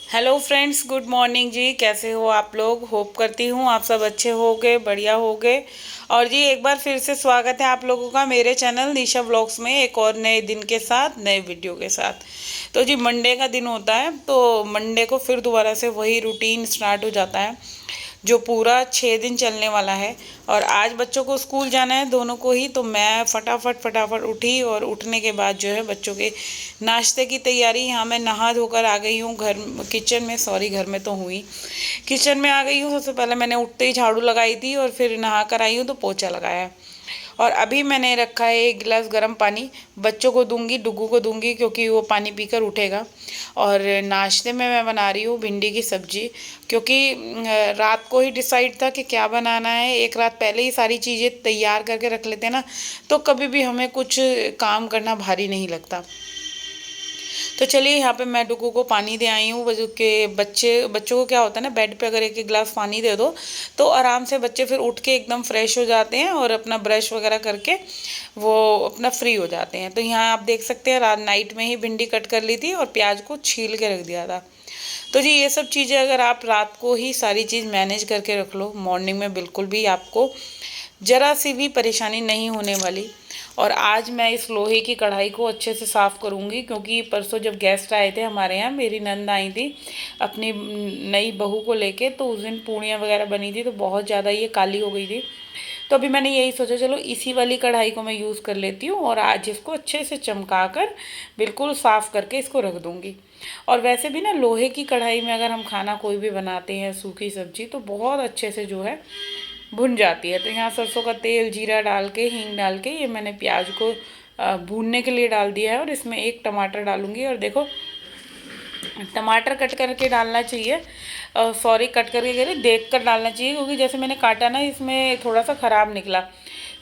Hello friends, good morning जी। कैसे हो आप लोग? होप करती हूँ आप सब अच्छे होगे, बढ़िया होगे। और जी एक बार फिर से स्वागत है आप लोगों का मेरे चैनल निशा व्लॉग्स में, एक और नए दिन के साथ, नए वीडियो के साथ। तो जी मंडे का दिन होता है, तो मंडे को फिर दोबारा से वही रूटीन स्टार्ट हो जाता है जो पूरा 6 दिन चलने वाला है। और आज बच्चों को स्कूल जाना है, दोनों को ही। तो मैं फटाफट फटाफट उठी और उठने के बाद जो है बच्चों के नाश्ते की तैयारी। यहाँ मैं नहा धोकर आ गई हूँ घर, किचन में, सॉरी घर में तो हुई, किचन में आ गई हूँ। सबसे पहले मैंने उठते ही झाड़ू लगाई थी और फिर नहा कर आई हूँ तो पोछा लगाया। और अभी मैंने रखा है एक गिलास गर्म पानी, बच्चों को दूंगी, डुग्गू को दूंगी क्योंकि वो पानी पीकर उठेगा। और नाश्ते में मैं बना रही हूँ भिंडी की सब्जी, क्योंकि रात को ही डिसाइड था कि क्या बनाना है। एक रात पहले ही सारी चीज़ें तैयार करके रख लेते हैं ना, तो कभी भी हमें कुछ काम करना भारी नहीं लगता। तो चलिए यहाँ पे मैं डुगू को पानी दे आई हूँ। के बच्चों को क्या होता है ना, बेड पे अगर एक एक गिलास पानी दे दो तो आराम से बच्चे फिर उठ के एकदम फ्रेश हो जाते हैं और अपना ब्रश वगैरह करके वो अपना फ्री हो जाते हैं। तो यहाँ आप देख सकते हैं रात नाइट में ही भिंडी कट कर ली थी और प्याज को छील के रख दिया था। तो जी ये सब चीज़ें अगर आप रात को ही सारी चीज़ मैनेज करके रख लो, मॉर्निंग में बिल्कुल भी आपको ज़रा सी भी परेशानी नहीं होने वाली। और आज मैं इस लोहे की कढ़ाई को अच्छे से साफ़ करूँगी, क्योंकि परसों जब गेस्ट आए थे हमारे यहाँ, मेरी नंद आई थी अपनी नई बहू को लेके, तो उस दिन पूड़ियाँ वगैरह बनी थी तो बहुत ज़्यादा ये काली हो गई थी। तो अभी मैंने यही सोचा चलो इसी वाली कढ़ाई को मैं यूज़ कर लेती हूँ और आज इसको अच्छे से चमका कर बिल्कुल साफ़ करके इसको रख दूँगी। और वैसे भी ना लोहे की कढ़ाई में अगर हम खाना कोई भी बनाते हैं, सूखी सब्जी, तो बहुत अच्छे से जो है भुन जाती है। तो यहाँ सरसों का तेल, जीरा डाल के, हींग डाल के ये मैंने प्याज को भूनने के लिए डाल दिया है। और इसमें एक टमाटर डालूंगी। और देखो टमाटर कट करके डालना चाहिए, सॉरी कट करके कह रही, देख कर डालना चाहिए, क्योंकि जैसे मैंने काटा ना इसमें थोड़ा सा ख़राब निकला।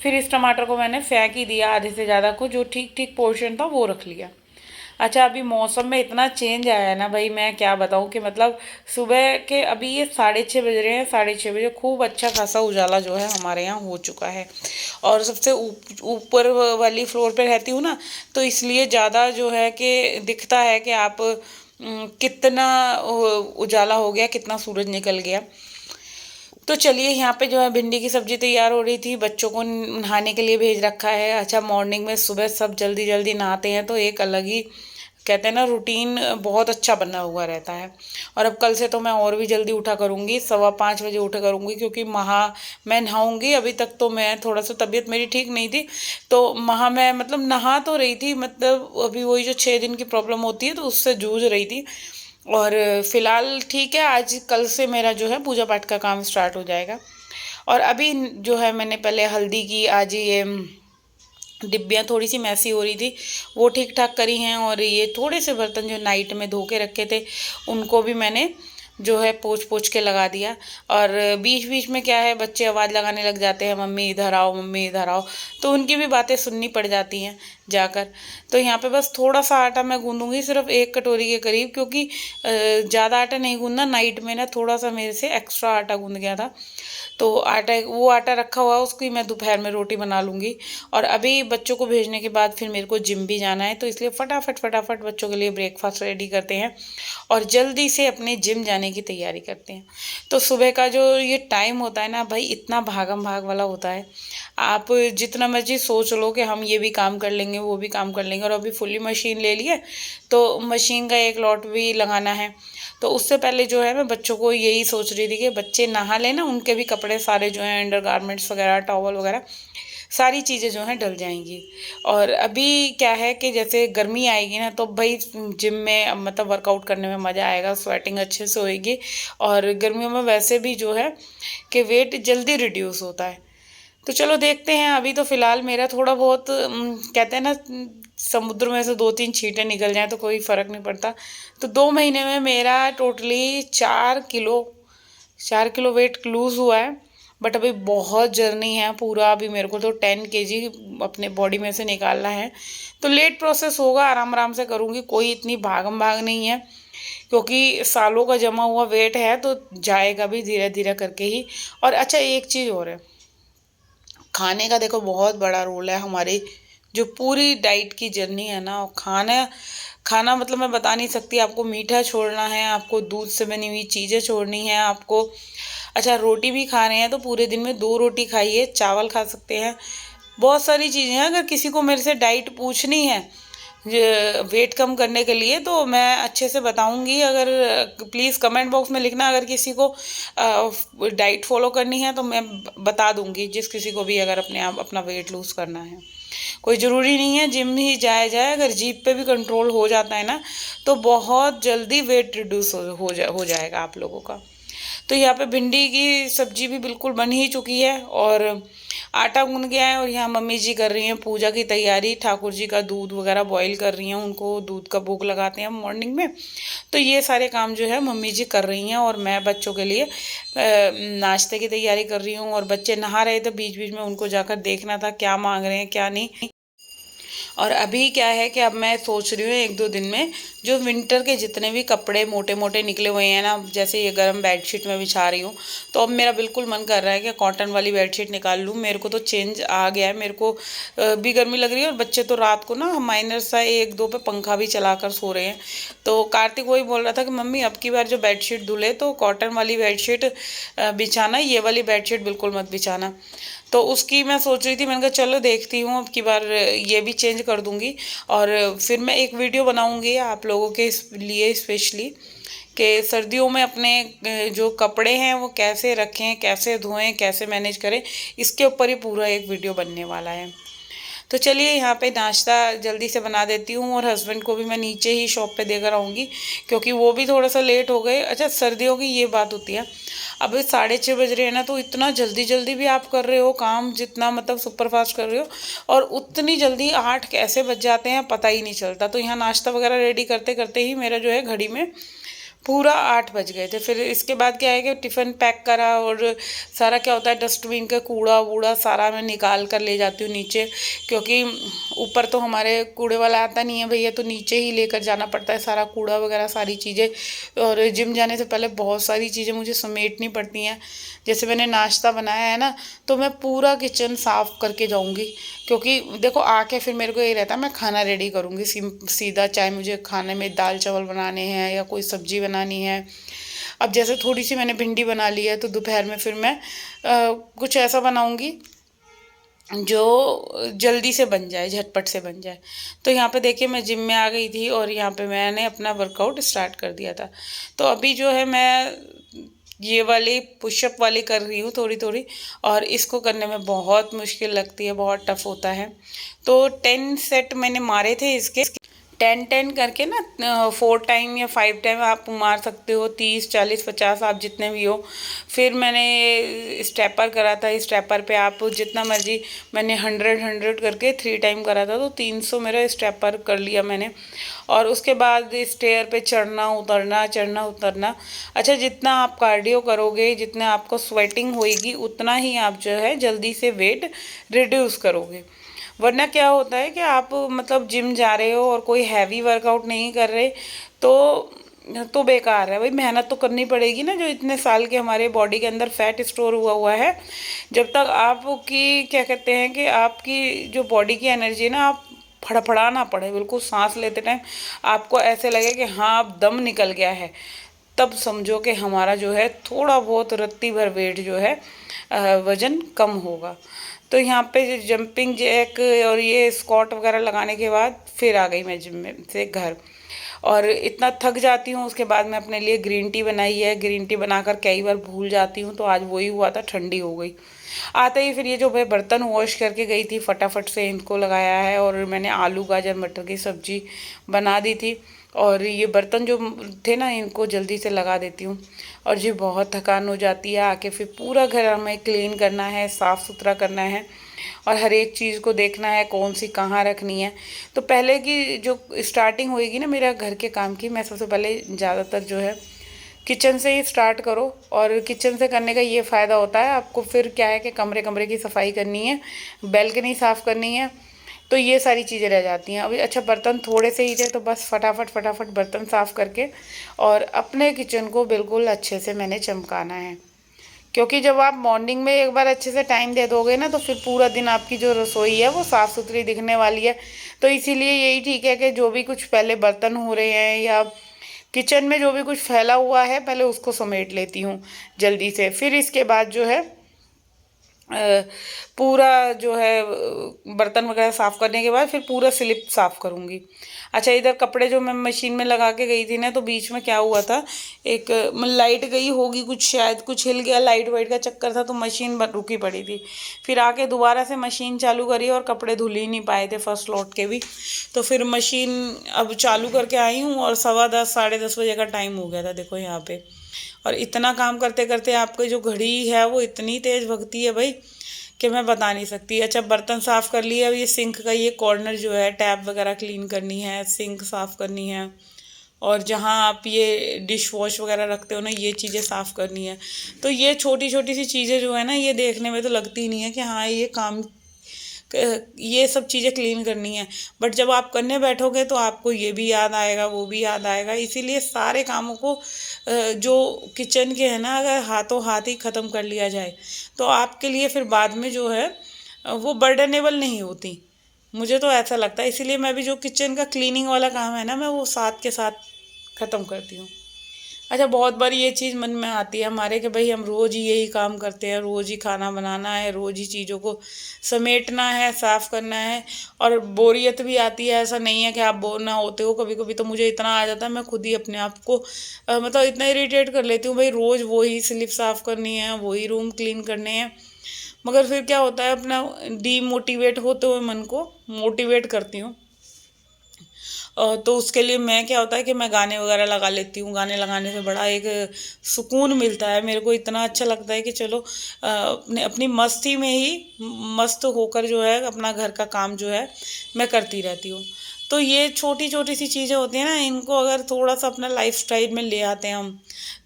फिर इस टमाटर को मैंने फेंक ही दिया, आधे से ज़्यादा को, जो ठीक ठीक पोर्शन था वो रख लिया। अच्छा, अभी मौसम में इतना चेंज आया है ना भाई, मैं क्या बताऊँ कि मतलब सुबह के अभी ये 6:30 बज रहे हैं, 6:30 बजे खूब अच्छा खासा उजाला जो है हमारे यहाँ हो चुका है। और सबसे ऊपर वाली फ्लोर पे रहती हूँ ना, तो इसलिए ज़्यादा जो है कि दिखता है कि आप कितना उजाला हो गया, कितना सूरज निकल गया। तो चलिए यहाँ पे जो है भिंडी की सब्जी तैयार हो रही थी, बच्चों को नहाने के लिए भेज रखा है। अच्छा, मॉर्निंग में सुबह सब जल्दी जल्दी नहाते हैं तो एक अलग ही, कहते हैं ना, रूटीन बहुत अच्छा बना हुआ रहता है। और अब कल से तो मैं और भी जल्दी उठा करूँगी, 5:15 बजे उठा करूँगी, क्योंकि मैं नहाऊंगी। अभी तक तो मैं थोड़ा सा तबीयत मेरी ठीक नहीं थी, तो मैं मतलब नहा तो रही थी, मतलब अभी वही जो 6 दिन की प्रॉब्लम होती है तो उससे जूझ रही थी। और फिलहाल ठीक है, आज कल से मेरा जो है पूजा पाठ का काम स्टार्ट हो जाएगा। और अभी जो है मैंने पहले हल्दी की, आज ये डिब्बियाँ थोड़ी सी मैसी हो रही थी, वो ठीक ठाक करी हैं। और ये थोड़े से बर्तन जो नाइट में धो के रखे थे उनको भी मैंने जो है पोंछ पोंछ के लगा दिया। और बीच बीच में क्या है, बच्चे आवाज़ लगाने लग जाते हैं, मम्मी इधर आओ, मम्मी इधर आओ, तो उनकी भी बातें सुननी पड़ जाती हैं जाकर। तो यहाँ पे बस थोड़ा सा आटा मैं गूंदूंगी, सिर्फ 1 कटोरी के करीब, क्योंकि ज़्यादा आटा नहीं गूंदना। नाइट में ना थोड़ा सा मेरे से एक्स्ट्रा आटा गूंद गया था, तो वो आटा रखा हुआ है, उसकी मैं दोपहर में रोटी बना लूँगी। और अभी बच्चों को भेजने के बाद फिर मेरे को जिम भी जाना है, तो इसलिए फटाफट फटाफट बच्चों के लिए ब्रेकफास्ट रेडी करते हैं और जल्दी से अपने जिम जाने की तैयारी करते हैं। तो सुबह का जो ये टाइम होता है ना भाई, इतना भागम भाग वाला होता है। आप जितना मर्जी सोच लो कि हम ये भी काम कर लेंगे, वो भी काम कर लेंगे, और अभी फुल्ली मशीन ले लिए तो मशीन का एक लॉट भी लगाना है। तो उससे पहले जो है मैं बच्चों को यही सोच रही थी कि बच्चे नहा लें ना, उनके भी कपड़े सारे जो हैं, अंडर गारमेंट्स वगैरह, टॉवल वगैरह, सारी चीज़ें जो हैं डल जाएंगी। और अभी क्या है कि जैसे गर्मी आएगी ना, तो भाई जिम में मतलब वर्कआउट करने में मज़ा आएगा, स्वेटिंग अच्छे से होएगी। और गर्मियों में वैसे भी जो है कि वेट जल्दी रिड्यूस होता है। तो चलो देखते हैं। अभी तो फिलहाल मेरा थोड़ा बहुत कहते हैं ना, समुद्र में से 2-3 छींटे निकल जाएं तो कोई फ़र्क नहीं पड़ता। तो 2 महीने में मेरा टोटली 4 किलो वेट लूज़ हुआ है। बट अभी बहुत जर्नी है पूरा, अभी मेरे को तो 10 kg अपने बॉडी में से निकालना है। तो लेट प्रोसेस होगा, आराम आराम से करूँगी, कोई इतनी भागम भाग नहीं है, क्योंकि सालों का जमा हुआ वेट है तो जाएगा भी धीरे धीरे करके ही। और अच्छा, एक चीज़ और है, खाने का देखो बहुत बड़ा रोल है हमारी जो पूरी डाइट की जर्नी है ना। और खाना खाना मतलब मैं बता नहीं सकती, आपको मीठा छोड़ना है, आपको दूध से बनी हुई चीज़ें छोड़नी है आपको। अच्छा, रोटी भी खा रहे हैं तो पूरे दिन में 2 रोटी खाइए, चावल खा सकते हैं। बहुत सारी चीज़ें हैं, अगर किसी को मेरे से डाइट पूछनी है वेट कम करने के लिए तो मैं अच्छे से बताऊंगी। अगर प्लीज़ कमेंट बॉक्स में लिखना, अगर किसी को डाइट फॉलो करनी है तो मैं बता दूंगी, जिस किसी को भी अगर अपने आप अपना वेट लूज़ करना है। कोई ज़रूरी नहीं है जिम ही जाया जाए, अगर जीभ पे भी कंट्रोल हो जाता है ना तो बहुत जल्दी वेट रिड्यूस हो जाएगा आप लोगों का। तो यहाँ पे भिंडी की सब्जी भी बिल्कुल बन ही चुकी है और आटा गूंद गया है। और यहाँ मम्मी जी कर रही हैं पूजा की तैयारी, ठाकुर जी का दूध वगैरह बॉईल कर रही हैं, उनको दूध का भोग लगाते हैं मॉर्निंग में। तो ये सारे काम जो है मम्मी जी कर रही हैं और मैं बच्चों के लिए नाश्ते की तैयारी कर रही हूँ। और बच्चे नहा रहे थे, बीच बीच में उनको जाकर देखना था क्या मांग रहे हैं क्या नहीं। और अभी क्या है कि अब मैं सोच रही हूँ 1-2 दिन में जो विंटर के जितने भी कपड़े मोटे मोटे निकले हुए हैं ना, जैसे ये गर्म बेडशीट मैं बिछा रही हूँ, तो अब मेरा बिल्कुल मन कर रहा है कि कॉटन वाली बेडशीट निकाल लूँ। मेरे को तो चेंज आ गया है, मेरे को भी गर्मी लग रही है और बच्चे तो रात को ना माइनर सा 1-2 पे पंखा भी चला कर सो रहे हैं। तो कार्तिक वही बोल रहा था कि मम्मी अब की बार जो बेडशीट धुले तो कॉटन वाली बेडशीट बिछाना, ये वाली बेडशीट बिल्कुल मत बिछाना। तो उसकी मैं सोच रही थी, मैंने कहा चलो देखती हूँ अब की बार ये भी चेंज कर दूँगी। और फिर मैं एक वीडियो बनाऊँगी आप लोगों के लिए स्पेशली, कि सर्दियों में अपने जो कपड़े हैं वो कैसे रखें, कैसे धोएं, कैसे मैनेज करें, इसके ऊपर ही पूरा एक वीडियो बनने वाला है। तो चलिए यहाँ पे नाश्ता जल्दी से बना देती हूँ और हस्बैंड को भी मैं नीचे ही शॉप पे देकर आऊँगी, क्योंकि वो भी थोड़ा सा लेट हो गए। अच्छा, सर्दियों की ये बात होती है, अब 6:30 बज रहे हैं ना, तो इतना जल्दी जल्दी भी आप कर रहे हो काम, जितना मतलब सुपर फास्ट कर रहे हो, और उतनी जल्दी 8 कैसे बज जाते हैं पता ही नहीं चलता। तो यहाँ नाश्ता वगैरह रेडी करते करते ही मेरा जो है घड़ी में पूरा 8 बज गए थे। फिर इसके बाद क्या है कि टिफ़िन पैक करा और सारा क्या होता है, डस्टबिन का कूड़ा वूड़ा सारा मैं निकाल कर ले जाती हूँ नीचे, क्योंकि ऊपर तो हमारे कूड़े वाला आता नहीं है भैया, तो नीचे ही लेकर जाना पड़ता है सारा कूड़ा वगैरह सारी चीज़ें। और जिम जाने से पहले बहुत सारी चीज़ें मुझे समेटनी पड़ती हैं। जैसे मैंने नाश्ता बनाया है ना, तो मैं पूरा किचन साफ़ करके जाऊँगी, क्योंकि देखो आके फिर मेरे को यही रहता है मैं खाना रेडी करूँगी सीधा, चाहे मुझे खाने में दाल चावल बनाने हैं या कोई सब्ज़ी बनानी है। अब जैसे थोड़ी सी मैंने भिंडी बना ली है, तो दोपहर में फिर मैं कुछ ऐसा बनाऊँगी जो जल्दी से बन जाए, झटपट से बन जाए। तो यहाँ पे देखिए मैं जिम में आ गई थी और यहाँ पे मैंने अपना वर्कआउट स्टार्ट कर दिया था। तो अभी जो है मैं ये वाली पुशअप वाली कर रही हूँ थोड़ी थोड़ी, और इसको करने में बहुत मुश्किल लगती है, बहुत टफ होता है। तो 10 सेट मैंने मारे थे इसके, 10-10 करके ना 4 टाइम या 5 टाइम आप मार सकते हो, 30 40 50 आप जितने भी हो। फिर मैंने स्टेपर करा था, स्टेपर पे आप जितना मर्जी, मैंने 100 करके 3 टाइम करा था, तो 300 मेरा स्टेपर कर लिया मैंने। और उसके बाद स्टेयर पे चढ़ना उतरना चढ़ना उतरना। अच्छा, जितना आप कार्डियो करोगे, जितना आपको स्वेटिंग होएगी, उतना ही आप जो है जल्दी से वेट रिड्यूस करोगे। वरना क्या होता है कि आप मतलब जिम जा रहे हो और कोई हैवी वर्कआउट नहीं कर रहे, तो बेकार है भाई। मेहनत तो करनी पड़ेगी ना, जो इतने साल के हमारे बॉडी के अंदर फैट स्टोर हुआ हुआ है, जब तक आपकी क्या कहते हैं कि आपकी जो बॉडी की एनर्जी है ना, आप फड़फड़ा ना पड़े, बिल्कुल सांस लेते टाइम आपको ऐसे लगे कि हाँ अब दम निकल गया है, तब समझो कि हमारा जो है थोड़ा बहुत रत्ती भर वेट जो है वज़न कम होगा। तो यहाँ पे जंपिंग जैक और ये स्क्वाट वगैरह लगाने के बाद फिर आ गई मैं जिम में से घर, और इतना थक जाती हूँ। उसके बाद मैं अपने लिए ग्रीन टी बनाई है, ग्रीन टी बनाकर कई बार भूल जाती हूँ, तो आज वही हुआ था, ठंडी हो गई। आते ही फिर ये जो मैं बर्तन वॉश करके गई थी, फटाफट से इनको लगाया है, और मैंने आलू गाजर मटर की सब्ज़ी बना दी थी, और ये बर्तन जो थे ना इनको जल्दी से लगा देती हूँ। और जी बहुत थकान हो जाती है, आके फिर पूरा घर हमें क्लीन करना है, साफ़ सुथरा करना है, और हर एक चीज़ को देखना है कौन सी कहाँ रखनी है। तो पहले की जो स्टार्टिंग होएगी ना मेरा घर के काम की, मैं सबसे पहले ज़्यादातर जो है किचन से ही स्टार्ट करो। और किचन से करने का ये फ़ायदा होता है आपको, फिर क्या है कि कमरे कमरे की सफाई करनी है, बैल्कनी साफ़ करनी है, तो ये सारी चीज़ें रह जाती हैं। अभी अच्छा बर्तन थोड़े से ही थे, तो बस फटाफट फटाफट बर्तन साफ़ करके और अपने किचन को बिल्कुल अच्छे से मैंने चमकाना है, क्योंकि जब आप मॉर्निंग में एक बार अच्छे से टाइम दे दोगे ना, तो फिर पूरा दिन आपकी जो रसोई है वो साफ़ सुथरी दिखने वाली है। तो इसीलिए यही ठीक है कि जो भी कुछ पहले बर्तन हो रहे हैं या किचन में जो भी कुछ फैला हुआ है पहले उसको समेट लेती हूँ जल्दी से। फिर इसके बाद जो है पूरा जो है बर्तन वगैरह साफ़ करने के बाद फिर पूरा स्लिप साफ़ करूँगी। अच्छा, इधर कपड़े जो मैं मशीन में लगा के गई थी ना, तो बीच में क्या हुआ था, एक लाइट गई होगी, कुछ शायद कुछ हिल गया, लाइट वाइट का चक्कर था, तो मशीन रुकी पड़ी थी। फिर आके दोबारा से मशीन चालू करी और कपड़े धुल ही नहीं पाए थे फर्स्ट लोड के भी। तो फिर मशीन अब चालू करके आई हूँ और 10:15 10:30 बजे का टाइम हो गया था, देखो यहाँ पे। और इतना काम करते करते आपकी जो घड़ी है वो इतनी तेज़ भगती है भाई कि मैं बता नहीं सकती। अच्छा, बर्तन साफ़ कर लिए। अब ये सिंक का ये कॉर्नर जो है, टैप वगैरह क्लीन करनी है, सिंक साफ़ करनी है, और जहाँ आप ये डिश वॉश वगैरह रखते हो ना, ये चीज़ें साफ़ करनी है। तो ये छोटी छोटी सी चीज़ें जो है ना, ये देखने में तो लगती ही नहीं है कि हाँ ये काम, ये सब चीज़ें क्लीन करनी है, बट जब आप करने बैठोगे तो आपको ये भी याद आएगा, वो भी याद आएगा। इसीलिए सारे कामों को जो किचन के हैं ना, अगर हाथों हाथ ही ख़त्म कर लिया जाए तो आपके लिए फिर बाद में जो है वो बर्डनेबल नहीं होती। मुझे तो ऐसा लगता है। इसीलिए मैं भी जो किचन का क्लीनिंग वाला काम है ना, मैं वो साथ के साथ ख़त्म करती हूँ। अच्छा, बहुत बार ये चीज़ मन में आती है हमारे कि भाई हम रोज़ ही यही काम करते हैं, रोज़ ही खाना बनाना है, रोज़ ही चीज़ों को समेटना है, साफ़ करना है, और बोरियत भी आती है। ऐसा नहीं है कि आप बोर ना होते हो, कभी कभी तो मुझे इतना आ जाता है, मैं खुद ही अपने आप को मतलब इतना इरिटेट कर लेती हूँ, भाई रोज़ वही स्लिप साफ़ करनी है, वही रूम क्लीन करने हैं। मगर फिर क्या होता है, अपना डीमोटिवेट होते हुए मन को मोटिवेट करती हूँ। तो उसके लिए मैं क्या होता है कि मैं गाने वगैरह लगा लेती हूँ। गाने लगाने से बड़ा एक सुकून मिलता है मेरे को। इतना अच्छा लगता है कि चलो अपने अपनी मस्ती में ही मस्त होकर जो है अपना घर का काम जो है मैं करती रहती हूँ। तो ये छोटी छोटी सी चीज़ें होती हैं ना, इनको अगर थोड़ा सा अपना लाइफ स्टाइल में ले आते हैं हम,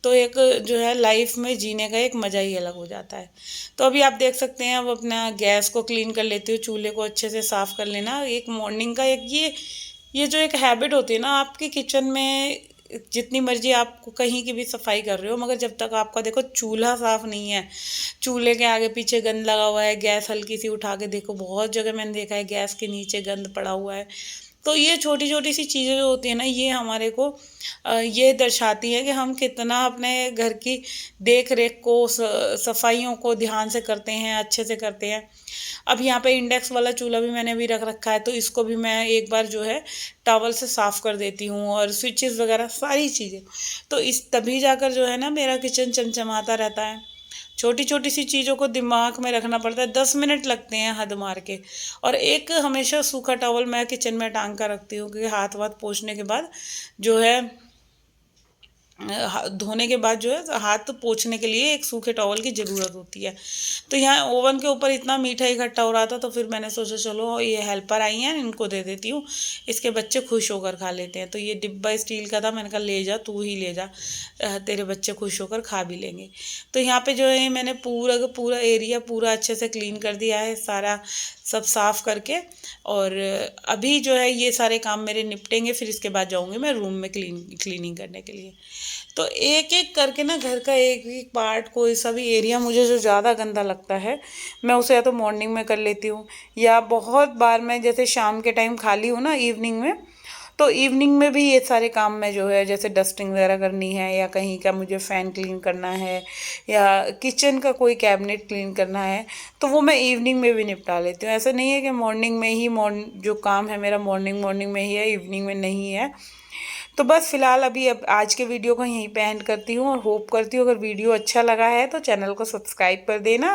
तो एक जो है लाइफ में जीने का एक मज़ा ही अलग हो जाता है। तो अभी आप देख सकते हैं, अब अपना गैस को क्लीन कर लेती हूँ, चूल्हे को अच्छे से साफ़ कर लेना। एक मॉर्निंग का एक ये जो एक हैबिट होती है ना आपकी किचन में, जितनी मर्जी आप कहीं की भी सफाई कर रहे हो, मगर जब तक आपका देखो चूल्हा साफ़ नहीं है, चूल्हे के आगे पीछे गंद लगा हुआ है, गैस हल्की सी उठा के देखो, बहुत जगह मैंने देखा है गैस के नीचे गंद पड़ा हुआ है। तो ये छोटी छोटी सी चीज़ें जो होती हैं ना, ये हमारे को ये दर्शाती है कि हम कितना अपने घर की देख रेख को, सफाइयों को ध्यान से करते हैं, अच्छे से करते हैं। अब यहाँ पे इंडेक्स वाला चूल्हा भी मैंने अभी रख रखा है, तो इसको भी मैं एक बार जो है टॉवल से साफ़ कर देती हूँ, और स्विचेस वगैरह सारी चीज़ें। तो इस तभी जाकर जो है ना मेरा किचन चमचमाता रहता है। छोटी छोटी सी चीज़ों को दिमाग में रखना पड़ता है, 10 मिनट लगते हैं हद मार के। और एक हमेशा सूखा टॉवल मैं किचन में टांग कर रखती हूँ, क्योंकि हाथ वाथ पोंछने के बाद जो है धोने के बाद जो है हाथ पोंछने के लिए एक सूखे टॉवल की ज़रूरत होती है। तो यहाँ ओवन के ऊपर इतना मीठा इकट्ठा हो रहा था, तो फिर मैंने सोचा चलो ये हेल्पर आई हैं, इनको दे देती हूँ, इसके बच्चे खुश होकर खा लेते हैं। तो ये डिब्बा स्टील का था, मैंने कहा ले जा, तू ही ले जा, तेरे बच्चे खुश होकर खा भी लेंगे। तो यहाँ पे जो है मैंने पूरा का पूरा एरिया पूरा अच्छे से क्लीन कर दिया है, सारा सब साफ़ करके। और अभी जो है ये सारे काम मेरे निपटेंगे, फिर इसके बाद जाऊँगी मैं रूम में क्लीनिंग करने के लिए। तो एक एक करके ना घर का एक एक पार्ट, कोई सा भी एरिया मुझे जो ज़्यादा गंदा लगता है, मैं उसे या तो मॉर्निंग में कर लेती हूँ, या बहुत बार मैं जैसे शाम के टाइम खाली हूँ ना इवनिंग में, तो इवनिंग में भी ये सारे काम में जो है, जैसे डस्टिंग वगैरह करनी है, या कहीं का मुझे फ़ैन क्लीन करना है, या किचन का कोई कैबिनेट क्लीन करना है, तो वो मैं इवनिंग में भी निपटा लेती हूँ। ऐसा नहीं है कि मॉर्निंग में ही जो काम है मेरा मॉर्निंग में ही है, इवनिंग में नहीं है। तो बस फिलहाल अभी अब आज के वीडियो को यहीं पे एंड करती हूँ, और होप करती हूँ अगर वीडियो अच्छा लगा है तो चैनल को सब्सक्राइब कर देना,